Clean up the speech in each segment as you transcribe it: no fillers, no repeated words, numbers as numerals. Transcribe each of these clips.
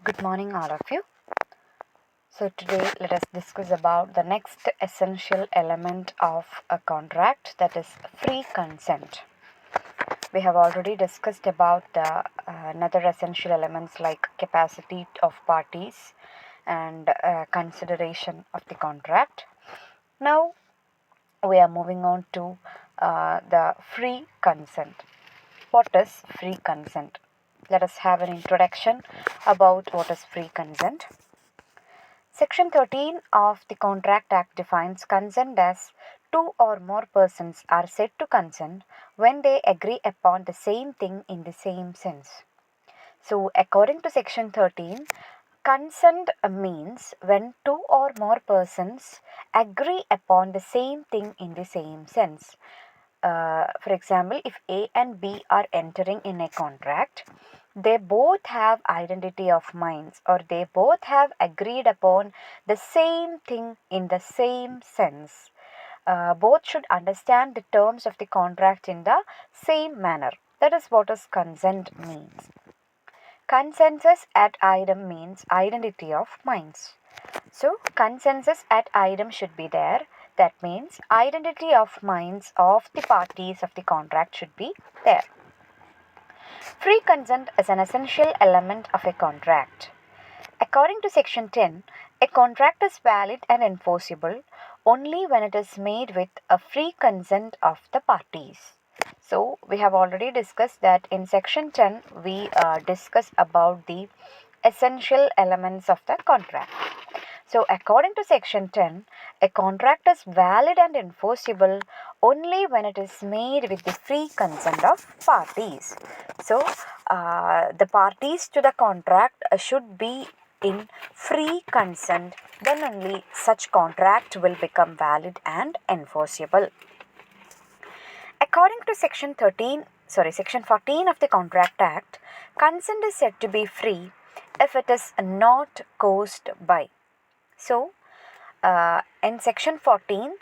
Good morning, all of you. So, today let us discuss about the next essential element of a contract, that is free consent. We have already discussed about the another essential elements like capacity of parties and consideration of the contract. Now, we are moving on to the free consent. What is free consent? Let us have an introduction about what is free consent. Section 13 of the Contract Act defines consent as two or more persons are said to consent when they agree upon the same thing in the same sense. So, according to Section 13, consent means when two or more persons agree upon the same thing in the same sense. For example, if A and B are entering in a contract, they both have identity of minds, or they both have agreed upon the same thing in the same sense. Both should understand the terms of the contract in the same manner. That is what is consent means. Consensus ad idem means identity of minds. So, consensus ad idem should be there. That means identity of minds of the parties of the contract should be there. Free consent is an essential element of a contract. According to Section 10, a contract is valid and enforceable only when it is made with a free consent of the parties. So, we have already discussed that in Section 10, we discuss about the essential elements of the contract. So, according to Section 10, a contract is valid and enforceable only when it is made with the free consent of parties. So, the parties to the contract should be in free consent, then only such contract will become valid and enforceable. According to Section 14 of the Contract Act, consent is said to be free if it is not caused by. So, in Section 14,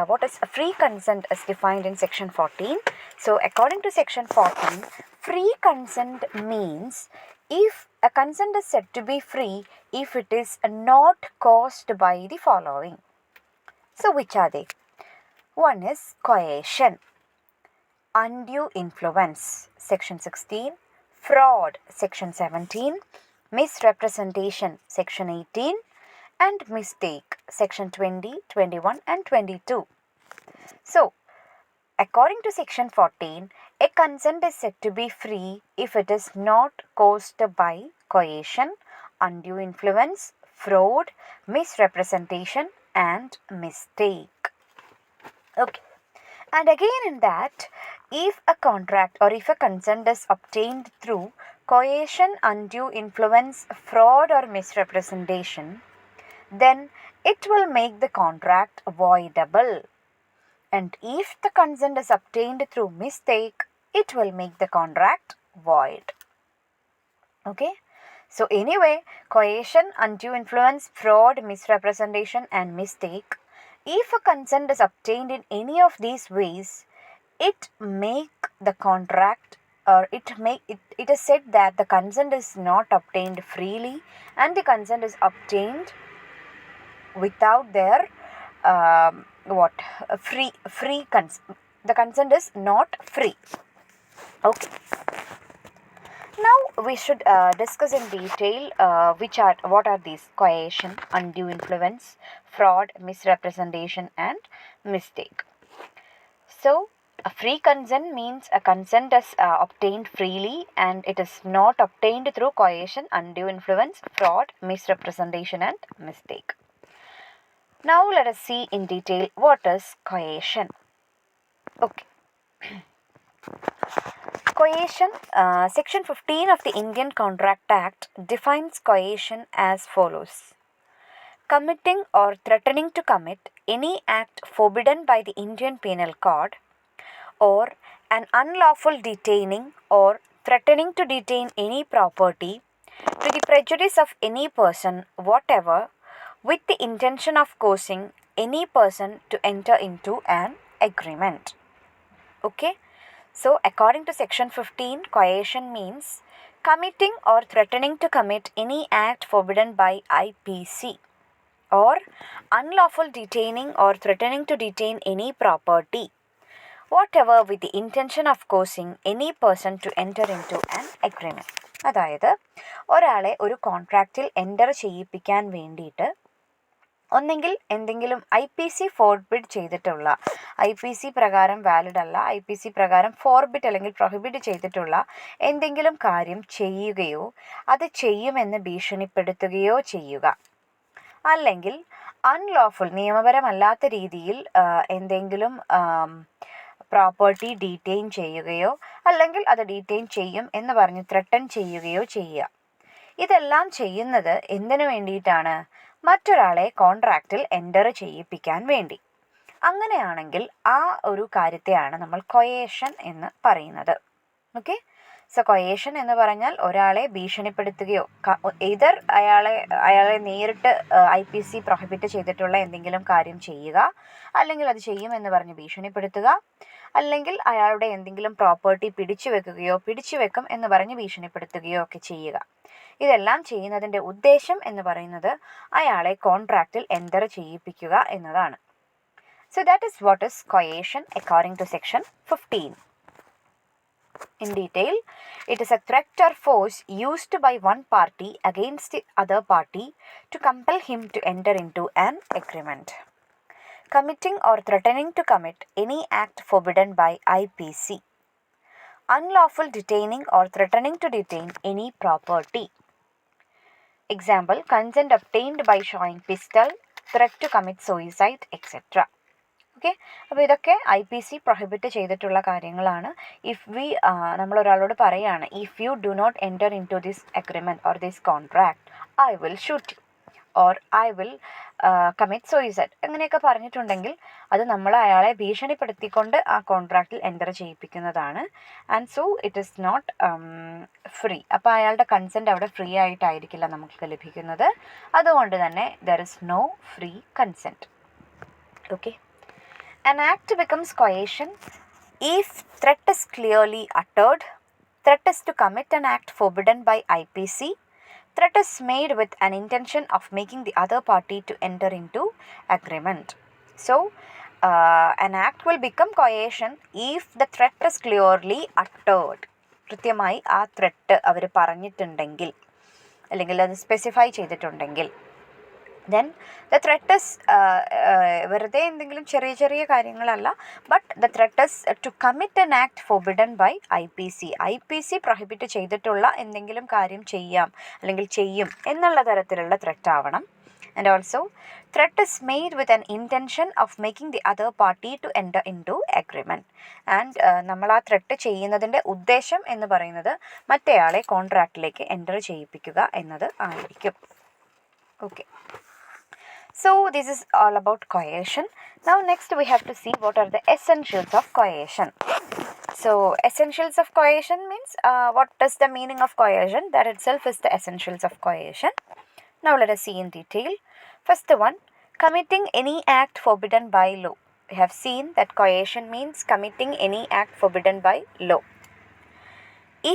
what is free consent is defined in Section 14. So, according to Section 14, free consent means if a consent is said to be free if it is not caused by the following. So, which are they? One is coercion, undue influence, Section 16, fraud, Section 17, misrepresentation, Section 18, and mistake, Section 20, 21, and 22. So, according to Section 14, a consent is said to be free if it is not caused by coercion, undue influence, fraud, misrepresentation, and mistake. Okay. And again in that, if a contract or if a consent is obtained through coercion, undue influence, fraud, or misrepresentation, then it will make the contract voidable. And if the consent is obtained through mistake, it will make the contract void. Okay. So anyway, coercion, undue influence, fraud, misrepresentation, and mistake, if a consent is obtained in any of these ways, it make the contract, or it is said that the consent is not obtained freely and the consent is obtained without their the consent is not free. Okay. Now we should discuss in detail what are these: coercion, undue influence, fraud, misrepresentation, and mistake. So, a free consent means a consent is obtained freely and it is not obtained through coercion, undue influence, fraud, misrepresentation, and mistake. Now let us see in detail what is coercion. Okay. Coercion, Section 15 of the Indian Contract Act defines coercion as follows: committing or threatening to commit any act forbidden by the Indian Penal Code, or an unlawful detaining or threatening to detain any property to the prejudice of any person whatever, with the intention of causing any person to enter into an agreement. Okay. So, according to Section 15, coercion means committing or threatening to commit any act forbidden by IPC, or unlawful detaining or threatening to detain any property, whatever with the intention of causing any person to enter into an agreement. അതായത് ഒരാളെ ഒരു കോൺട്രാക്റ്റിൽ enter ചെയ്യിപ്പിക്കാൻ വേണ്ടിയിട്ട് ഒന്നെങ്കിൽ എന്തെങ്കിലും IPC forbid ചെയ്തിട്ടുള്ള, IPC പ്രകാരം valid അല്ല, IPC പ്രകാരം ഫോർബിഡ് അല്ലെങ്കിൽ പ്രൊഹിബിറ്റ് ചെയ്തിട്ടുള്ള എന്തെങ്കിലും കാര്യം ചെയ്യുകയോ അത് ചെയ്യുമെന്ന് ഭീഷണിപ്പെടുത്തുകയോ ചെയ്യുക, അല്ലെങ്കിൽ അൺലോഫുൾ നിയമപരമല്ലാത്ത രീതിയിൽ എന്തെങ്കിലും പ്രോപ്പർട്ടി ഡീറ്റെയിൻ ചെയ്യുകയോ അല്ലെങ്കിൽ അത് ഡീറ്റെയിൻ ചെയ്യും എന്ന് പറഞ്ഞ് ത്രട്ടൺ ചെയ്യുകയോ ചെയ്യുക. ഇതെല്ലാം ചെയ്യുന്നത് എന്തിനു വേണ്ടിയിട്ടാണ്? മറ്റൊരാളെ കോൺട്രാക്റ്റിൽ എൻ്റർ ചെയ്യിപ്പിക്കാൻ വേണ്ടി. അങ്ങനെയാണെങ്കിൽ ആ ഒരു കാര്യത്തെയാണ് നമ്മൾ കൊയേഷൻ എന്ന് പറയുന്നത്. ഓക്കെ, സോ കൊയേഷൻ എന്ന് പറഞ്ഞാൽ ഒരാളെ ഭീഷണിപ്പെടുത്തുകയോ either അയാളെ നേരിട്ട് IPC പ്രൊഹിബിറ്റ് ചെയ്തിട്ടുള്ള എന്തെങ്കിലും കാര്യം ചെയ്യുക, അല്ലെങ്കിൽ അത് ചെയ്യുമെന്ന് പറഞ്ഞ് ഭീഷണിപ്പെടുത്തുക, അല്ലെങ്കിൽ അയാളുടെ എന്തെങ്കിലും പ്രോപ്പർട്ടി പിടിച്ചു വെക്കും എന്ന് പറഞ്ഞ് ഭീഷണിപ്പെടുത്തുകയോ ഒക്കെ ചെയ്യുക. ഇതെല്ലാം ചെയ്യുന്നതിൻ്റെ ഉദ്ദേശം എന്ന് പറയുന്നത് അയാളെ കോൺട്രാക്റ്റിൽ എൻ്റർ ചെയ്യിപ്പിക്കുക എന്നതാണ്. So that is what is coercion according to section 15. In detail, it is a threat or force used by one party against the other party to compel him to enter into an agreement. Committing or threatening to commit any act forbidden by IPC. Unlawful detaining or threatening to detain any property. Example, consent obtained by showing pistol, threat to commit suicide, etc. Okay, അപ്പോൾ ഇതൊക്കെ IPC prohibit ചെയ്തിട്ടുള്ള കാര്യങ്ങളാണ്. നമ്മളൊരാളോട് പറയുകയാണ്, if you do not enter into this agreement or this contract I will shoot you or I will commit suicide അങ്ങനെയൊക്കെ പറഞ്ഞിട്ടുണ്ടെങ്കിൽ അത് നമ്മൾ അയാളെ ഭീഷണിപ്പെടുത്തിക്കൊണ്ട് ആ കോൺട്രാക്റ്റിൽ എൻ്റർ ചെയ്യിപ്പിക്കുന്നതാണ്. And so it is not free. അപ്പോൾ അയാളുടെ കൺസെൻറ്റ് അവിടെ ഫ്രീ ആയിട്ടായിരിക്കില്ല നമുക്ക് ലഭിക്കുന്നത്. അതുകൊണ്ട് തന്നെ there is no free consent. Okay, an act becomes coercion if threat is clearly uttered, threat is to commit an act forbidden by IPC, threat is made with an intention of making the other party to enter into agreement. So, an act will become coercion if the threat is clearly uttered. കൃത്യമായി ആ threat അവർ പറഞ്ഞിട്ടുണ്ടെങ്കിൽ അല്ലെങ്കിൽ അത് specify ചെയ്തിട്ടുണ്ടെങ്കിൽ. Then the threat is വെറുതെ എന്തെങ്കിലും ചെറിയ കാര്യങ്ങളല്ല, but the threat is to commit an act forbidden by IPC prohibit ചെയ്തിട്ടുള്ള എന്തെങ്കിലും കാര്യം ചെയ്യാം അല്ലെങ്കിൽ ചെയ്യും എന്നുള്ള തരത്തിലുള്ള ത്രെറ്റ് ആവണം. And also threat is made with an intention of making the other party to enter into agreement. And നമ്മൾ ആ ത്രെറ്റ് ചെയ്യുന്നതിൻ്റെ ഉദ്ദേശം എന്ന് പറയുന്നത് മറ്റേയാളെ കോൺട്രാക്റ്റിലേക്ക് എൻ്റർ ചെയ്യിപ്പിക്കുക എന്നത് ആയിരിക്കും. Okay, so this is all about coercion. Now next we have to see what are the essentials of coercion. So essentials of coercion means what is the meaning of coercion? That itself is the essentials of coercion. Now let us see in detail. First one, committing any act forbidden by law. We have seen that coercion means committing any act forbidden by law.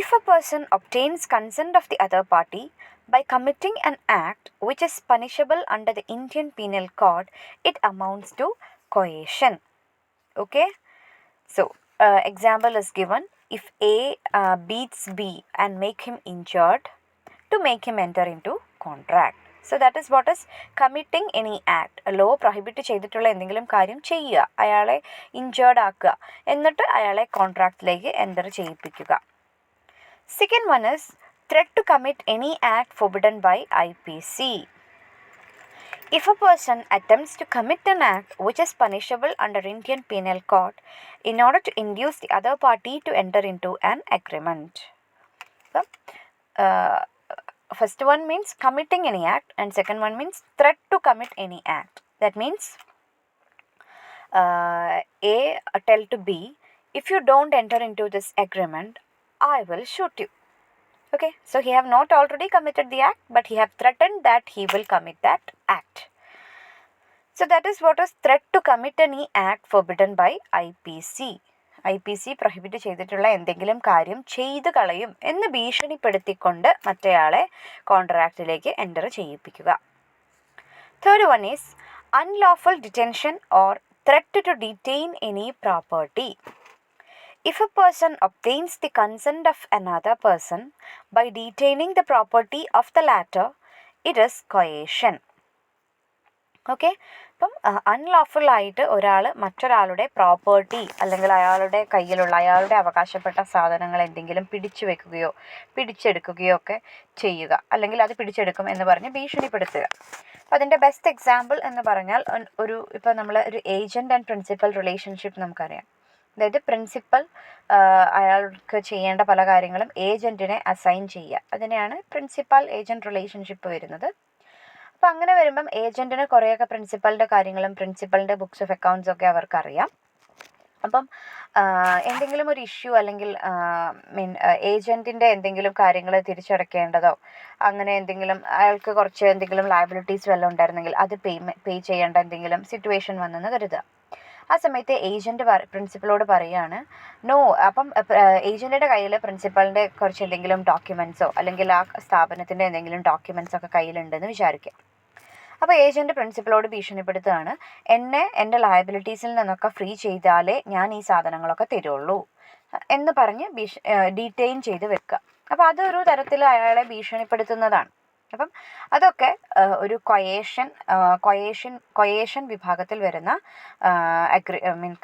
If a person obtains consent of the other party by committing an act which is punishable under the Indian Penal Code, it amounts to coercion. Okay, so example is given. If A beats B and make him injured to make him enter into contract. So that is what is committing any act. Law prohibit ചെയ്തിട്ടുള്ള എന്തെങ്കിലും കാര്യം ചെയ്യുക, അയാളെ injured ആക്കുക, എന്നിട്ട് അയാളെ കോൺട്രാക്റ്റിലേക്ക് enter ചെയ്യിപ്പിക്കുക. Second one is threat to commit any act forbidden by IPC. If a person attempts to commit an act which is punishable under Indian Penal Code in order to induce the other party to enter into an agreement. So, first one means committing any act and second one means threat to commit any act. That means A tell to B, if you don't enter into this agreement, I will shoot you. Okay, so he have not already committed the act, but he have threatened that he will commit that act. So that is what is threat to commit any act forbidden by IPC. IPC prohibit ചെയ്തിട്ടുള്ള എന്തെങ്കിലും കാര്യം ചെയ്തു കളയും എന്ന് ഭീഷണിപ്പെടുത്തിക്കൊണ്ട് മറ്റേയാളെ കോൺട്രാക്റ്റിലേക്ക് enter ചെയ്യിപ്പിക്കുക. Third one is unlawful detention or threat to detain any property. If a person obtains the consent of another person by detaining the property of the latter, it is coercion. Okay, അപ്പം unlawful ആയിട്ട് ഒരാൾ മറ്റൊരാളുടെ property അല്ലെങ്കിൽ അയാളുടെ കയ്യിലുള്ള അയാളുടെ അവകാശപ്പെട്ട സാധനങ്ങൾ എന്തെങ്കിലും പിടിച്ചെടുക്കുകയോ ഒക്കെ ചെയ്യുക, അല്ലെങ്കിൽ അത് പിടിച്ചെടുക്കും എന്ന് പറഞ്ഞ് ഭീഷണിപ്പെടുത്തുക. അപ്പം അതിൻ്റെ ബെസ്റ്റ് എക്സാമ്പിൾ എന്ന് പറഞ്ഞാൽ ഇപ്പോൾ നമ്മൾ ഒരു ഏജൻറ്റ് ആൻഡ് പ്രിൻസിപ്പൽ റിലേഷൻഷിപ്പ് നമുക്കറിയാം. അതായത് പ്രിൻസിപ്പൽ അയാൾക്ക് ചെയ്യേണ്ട പല കാര്യങ്ങളും ഏജൻറ്റിനെ അസൈൻ ചെയ്യുക, അതിനെയാണ് പ്രിൻസിപ്പൽ ഏജൻറ്റ് റിലേഷൻഷിപ്പ് വരുന്നത്. അപ്പോൾ അങ്ങനെ വരുമ്പം ഏജൻറ്റിന് കുറേയൊക്കെ പ്രിൻസിപ്പലിൻ്റെ കാര്യങ്ങളും പ്രിൻസിപ്പലിൻ്റെ ബുക്സ് ഓഫ് അക്കൗണ്ട്സ് ഒക്കെ അവർക്കറിയാം. അപ്പം എന്തെങ്കിലും ഒരു ഇഷ്യൂ അല്ലെങ്കിൽ ഏജൻറ്റിൻ്റെ എന്തെങ്കിലും കാര്യങ്ങൾ തിരിച്ചടയ്ക്കേണ്ടതോ അങ്ങനെ എന്തെങ്കിലും അയാൾക്ക് കുറച്ച് എന്തെങ്കിലും ലയബിലിറ്റീസ് വല്ലതും ഉണ്ടായിരുന്നെങ്കിൽ അത് പേ ചെയ്യേണ്ട എന്തെങ്കിലും സിറ്റുവേഷൻ വന്നെന്ന് കരുതുക. ആ സമയത്ത് ഏജൻറ്റ് പ്രിൻസിപ്പലോട് പറയുകയാണ് നോ. അപ്പം ഏജൻറ്റിൻ്റെ കയ്യിൽ പ്രിൻസിപ്പലിൻ്റെ കുറച്ച് എന്തെങ്കിലും ഡോക്യുമെൻറ്റ്സോ അല്ലെങ്കിൽ ആ സ്ഥാപനത്തിൻ്റെ എന്തെങ്കിലും ഡോക്യുമെൻറ്റ്സോ ഒക്കെ കയ്യിലുണ്ടെന്ന് വിചാരിക്കുക. അപ്പോൾ ഏജൻറ്റ് പ്രിൻസിപ്പലോട് ഭീഷണിപ്പെടുത്തുകയാണ്, എന്നെ എൻ്റെ ലയബിലിറ്റീസിൽ നിന്നൊക്കെ ഫ്രീ ചെയ്താലേ ഞാൻ ഈ സാധനങ്ങളൊക്കെ തരുള്ളൂ എന്ന് പറഞ്ഞ് ഡീറ്റെയിൻ ചെയ്ത് വെക്കുക. അപ്പോൾ അതൊരു തരത്തിൽ അയാളെ ഭീഷണിപ്പെടുത്തുന്നതാണ്. അപ്പം അതൊക്കെ ഒരു കൊയേഷൻ വിഭാഗത്തിൽ വരുന്ന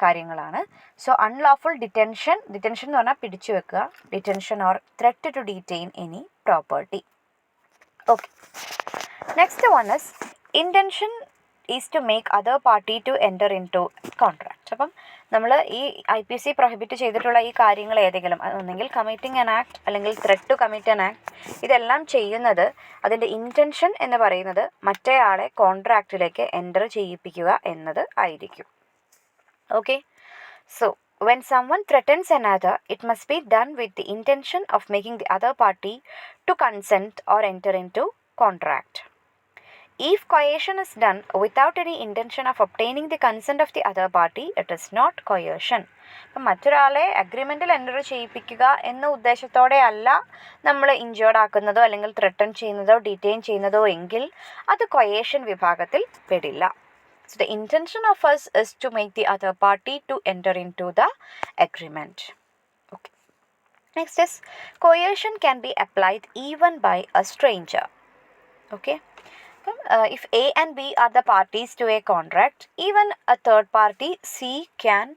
കാര്യങ്ങളാണ്. സോ അൺലോഫുൾ ഡിറ്റൻഷൻ എന്ന് പറഞ്ഞാൽ പിടിച്ചു വെക്കുക, detention or threat to detain any property. Okay, next one is intention is to make other party to enter into contract. അപ്പം നമ്മൾ ഈ IPC പ്രൊഹിബിറ്റ് ചെയ്തിട്ടുള്ള ഈ കാര്യങ്ങൾ ഏതെങ്കിലും ഒന്നെങ്കിൽ കമ്മിറ്റിംഗ് ആൻ ആക്ട് അല്ലെങ്കിൽ threat to commit an act, ഇതെല്ലാം ചെയ്യുന്നത് അതിൻ്റെ ഇൻറ്റൻഷൻ എന്ന് പറയുന്നത് മറ്റേയാളെ കോൺട്രാക്റ്റിലേക്ക് എൻ്റർ ചെയ്യിപ്പിക്കുക എന്നത് ആയിരിക്കും. Okay, so when someone threatens another, it must be done with the intention of making the other party to consent or enter into contract. If coercion is done without any intention of obtaining the consent of the other party, it is not coercion. അപ്പം മറ്റൊരാളെ അഗ്രിമെൻറ്റിൽ enter ചെയ്യിപ്പിക്കുക എന്ന ഉദ്ദേശത്തോടെ അല്ല നമ്മൾ injured ആക്കുന്നതോ അല്ലെങ്കിൽ threaten ചെയ്യുന്നതോ detain ചെയ്യുന്നതോ എങ്കിൽ അത് കൊയേഷൻ വിഭാഗത്തിൽ പെടില്ല. So the intention of us is to make the other party to enter into the agreement. Okay. Next is coercion can be applied even by a stranger. Okay. If A and B are the parties to a contract, even a third party C can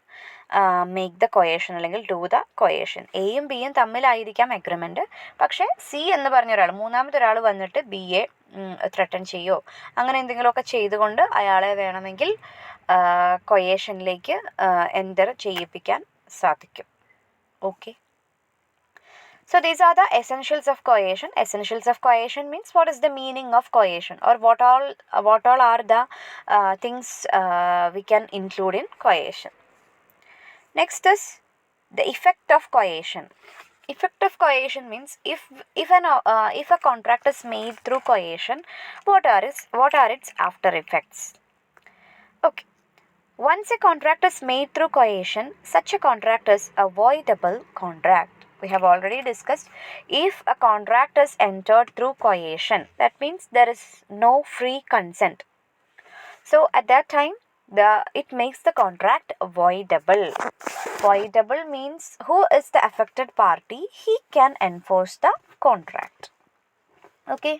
make the coercion അല്ലെങ്കിൽ do the coercion. എയും ബിയും തമ്മിലായിരിക്കാം agreement, പക്ഷേ C എന്ന് പറഞ്ഞ ഒരാൾ, മൂന്നാമത്തെ ഒരാൾ വന്നിട്ട് ബിയെ ത്രെട്ടൺ ചെയ്യോ അങ്ങനെ എന്തെങ്കിലുമൊക്കെ ചെയ്തുകൊണ്ട് അയാളെ വേണമെങ്കിൽ കൊയേഷനിലേക്ക് എൻ്റർ ചെയ്യിപ്പിക്കാൻ സാധിക്കും. Okay, so these are the essentials of coercion. Essentials of coercion means what is the meaning of coercion, or what all are the things we can include in coercion. Next is the effect of coercion. Effect of coercion means if a contract is made through coercion, what are its after effects? Okay, once a contract is made through coercion, such a contract is avoidable contract. We have already discussed, if a contract is entered through coercion, that means there is no free consent. So at that time it makes the contract voidable. Voidable means who is the affected party, he can enforce the contract. Okay,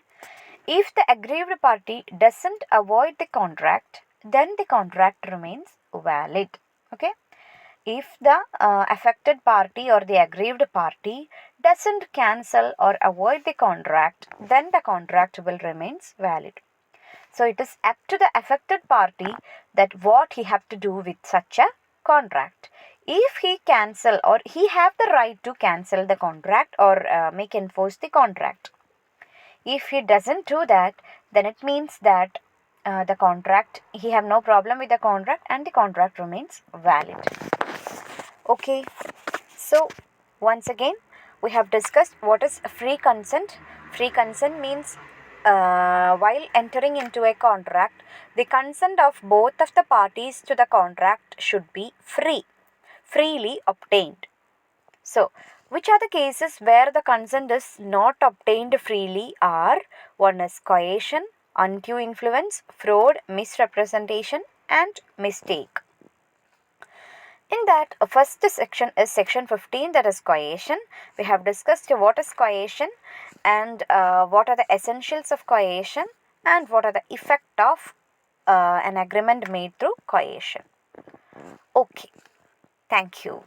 if the aggrieved party doesn't avoid the contract, then the contract remains valid. Okay, if the affected party or the aggrieved party doesn't cancel or avoid the contract, then the contract will remain valid. So it is up to the affected party that what he have to do with such a contract. If he cancel or he have the right to cancel the contract or make enforce the contract. If he doesn't do that, then it means that the contract, he have no problem with the contract and the contract remains valid. Okay, so once again we have discussed what is free consent. Free consent means while entering into a contract, the consent of both of the parties to the contract should be free. freely obtained. So, which are the cases where the consent is not obtained freely are: one is coercion, undue influence, fraud, misrepresentation, and mistake. In that, first section is section 15, that is coercion. We have discussed what is coercion and what are the essentials of coercion and what are the effect of an agreement made through coercion. Okay, thank you.